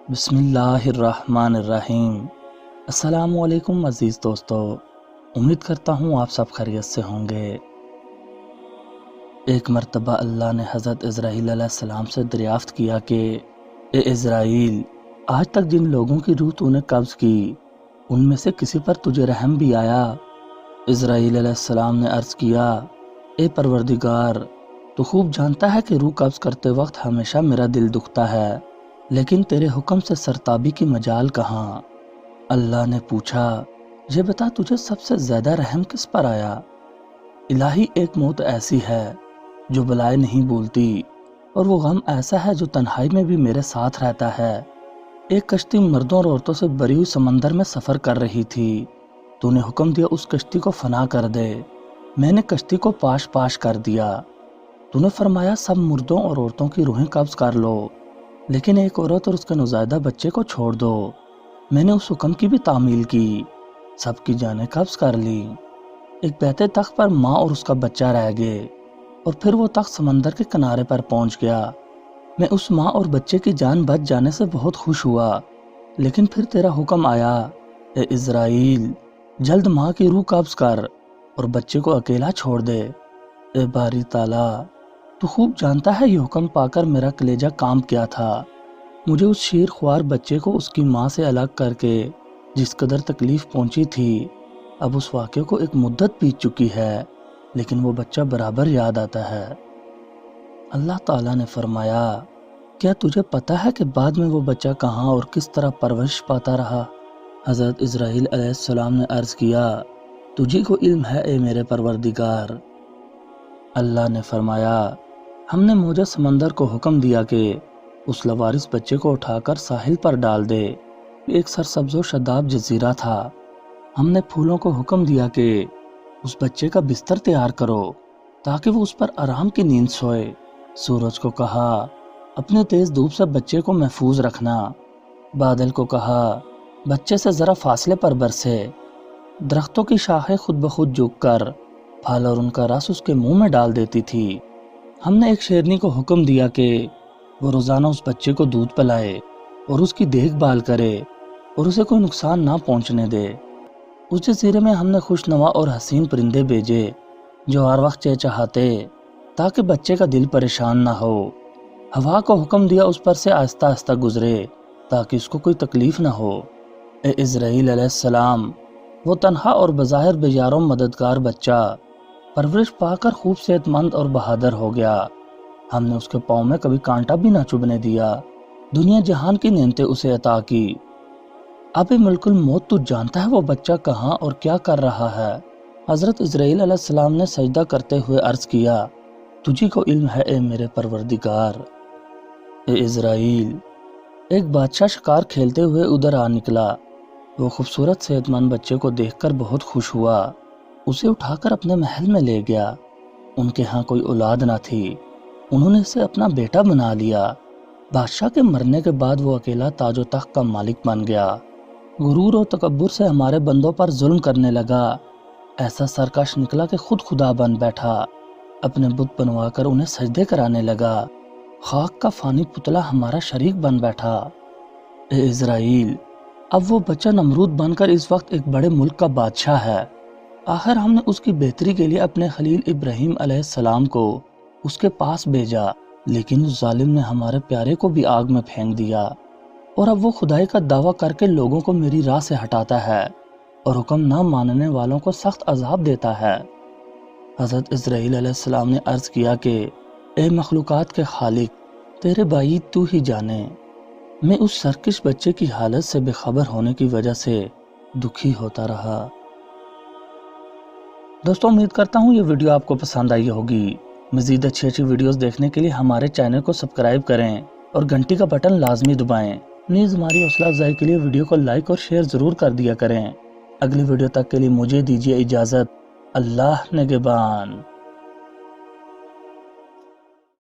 بسم اللہ الرحمن الرحیم۔ السلام علیکم عزیز دوستو، امید کرتا ہوں آپ سب خیریت سے ہوں گے۔ ایک مرتبہ اللہ نے حضرت اسرائیل علیہ السلام سے دریافت کیا کہ اے اسرائیل، آج تک جن لوگوں کی روح تو نے قبض کی ان میں سے کسی پر تجھے رحم بھی آیا؟ اسرائیل علیہ السلام نے عرض کیا، اے پروردگار، تو خوب جانتا ہے کہ روح قبض کرتے وقت ہمیشہ میرا دل دکھتا ہے، لیکن تیرے حکم سے سرتابی کی مجال کہاں؟ اللہ نے پوچھا، یہ بتا تجھے سب سے زیادہ رحم کس پر آیا؟ الہی، ایک موت ایسی ہے جو بلائے نہیں بولتی، اور وہ غم ایسا ہے جو تنہائی میں بھی میرے ساتھ رہتا ہے۔ ایک کشتی مردوں اور عورتوں سے بھری ہوئی سمندر میں سفر کر رہی تھی، تو نے حکم دیا اس کشتی کو فنا کر دے۔ میں نے کشتی کو پاش پاش کر دیا۔ تو نے فرمایا سب مردوں اور عورتوں کی روحیں قبض کر لو، لیکن ایک عورت اور اس کے نوزائیدہ بچے کو چھوڑ دو۔ میں نے اس حکم کی بھی تعمیل کی، سب کی جانیں قبض کر لی۔ ایک بیتے تخت پر ماں اور اس کا بچہ رہ گئے، اور پھر وہ تخت سمندر کے کنارے پر پہنچ گیا۔ میں اس ماں اور بچے کی جان بچ جانے سے بہت خوش ہوا، لیکن پھر تیرا حکم آیا، اے اسرائیل، جلد ماں کی روح قبض کر اور بچے کو اکیلا چھوڑ دے۔ اے باری تعالیٰ، تو خوب جانتا ہے یہ حکم پا کر میرا کلیجہ کام کیا تھا۔ مجھے اس شیر خوار بچے کو اس کی ماں سے الگ کر کے جس قدر تکلیف پہنچی تھی، اب اس واقعے کو ایک مدت بیت چکی ہے، لیکن وہ بچہ برابر یاد آتا ہے۔ اللہ تعالیٰ نے فرمایا، کیا تجھے پتا ہے کہ بعد میں وہ بچہ کہاں اور کس طرح پرورش پاتا رہا؟ حضرت اسرائیل علیہ السلام نے عرض کیا، تجھی کو علم ہے اے میرے پروردگار۔ اللہ نے فرمایا، ہم نے موجہ سمندر کو حکم دیا کہ اس لوارث بچے کو اٹھا کر ساحل پر ڈال دے۔ ایک سرسبز و شاداب جزیرہ تھا۔ ہم نے پھولوں کو حکم دیا کہ اس بچے کا بستر تیار کرو تاکہ وہ اس پر آرام کی نیند سوئے۔ سورج کو کہا، اپنے تیز دھوپ سے بچے کو محفوظ رکھنا۔ بادل کو کہا، بچے سے ذرا فاصلے پر برسے۔ درختوں کی شاخیں خود بخود جھک کر پھل اور ان کا رس اس کے منہ میں ڈال دیتی تھی۔ ہم نے ایک شیرنی کو حکم دیا کہ وہ روزانہ اس بچے کو دودھ پلائے اور اس کی دیکھ بھال کرے اور اسے کوئی نقصان نہ پہنچنے دے۔ اس جزیرے میں ہم نے خوشنما اور حسین پرندے بھیجے جو ہر وقت چہچہاتے تاکہ بچے کا دل پریشان نہ ہو۔ ہوا کو حکم دیا اس پر سے آہستہ آہستہ گزرے تاکہ اس کو کوئی تکلیف نہ ہو۔ اے اسرائیل علیہ السلام، وہ تنہا اور بظاہر بے یار و مددگار بچہ پرورش پا کر خوب صحت مند اور بہادر ہو گیا۔ ہم نے اس کے پاؤں میں کبھی کانٹا بھی نہ چبھنے دیا۔ دنیا جہان کی نعمتیں اسے عطا کی۔ اب ملک الموت تو جانتا ہے وہ بچہ کہاں اور کیا کر رہا ہے؟ حضرت اسرائیل علیہ السلام نے سجدہ کرتے ہوئے عرض کیا، تجھی کو علم ہے اے میرے پروردگار۔ اے اسرائیل، ایک بادشاہ شکار کھیلتے ہوئے ادھر آ نکلا۔ وہ خوبصورت صحت مند بچے کو دیکھ کر بہت خوش ہوا، اسے اٹھا کر اپنے محل میں لے گیا۔ ان کے ہاں کوئی اولاد نہ تھی، انہوں نے اسے اپنا بیٹا بنا لیا۔ بادشاہ کے مرنے کے بعد وہ اکیلا تاج و تخت کا مالک بن گیا۔ غرور و تکبر سے ہمارے بندوں پر ظلم کرنے لگا، ایسا سرکش نکلا کہ خود خدا بن بیٹھا، اپنے بت بنوا کر انہیں سجدے کرانے لگا۔ خاک کا فانی پتلا ہمارا شریک بن بیٹھا۔ اے اسرائیل، اب وہ بچہ نمرود بن کر اس وقت ایک بڑے ملک کا بادشاہ ہے۔ آخر ہم نے اس کی بہتری کے لیے اپنے خلیل ابراہیم علیہ السلام کو اس کے پاس بھیجا، لیکن اس ظالم نے ہمارے پیارے کو بھی آگ میں پھینک دیا، اور اب وہ خدائی کا دعویٰ کر کے لوگوں کو میری راہ سے ہٹاتا ہے اور حکم نہ ماننے والوں کو سخت عذاب دیتا ہے۔ حضرت اسرائیل علیہ السلام نے عرض کیا کہ اے مخلوقات کے خالق، تیرے بعید تو ہی جانے۔ میں اس سرکش بچے کی حالت سے بے خبر ہونے کی وجہ سے دکھی ہوتا رہا۔ دوستوں، امید کرتا ہوں یہ ویڈیو آپ کو پسند آئی ہوگی۔ مزید اچھی ویڈیوز دیکھنے کے لیے ہمارے چینل کو سبسکرائب کریں اور گھنٹی کا بٹن لازمی دبائیں۔ نیز ہماری حوصلہ افزائی کے لیے ویڈیو کو لائک اور شیئر ضرور کر دیا کریں۔ اگلی ویڈیو تک کے لیے مجھے دیجیے اجازت۔ اللہ نگہبان۔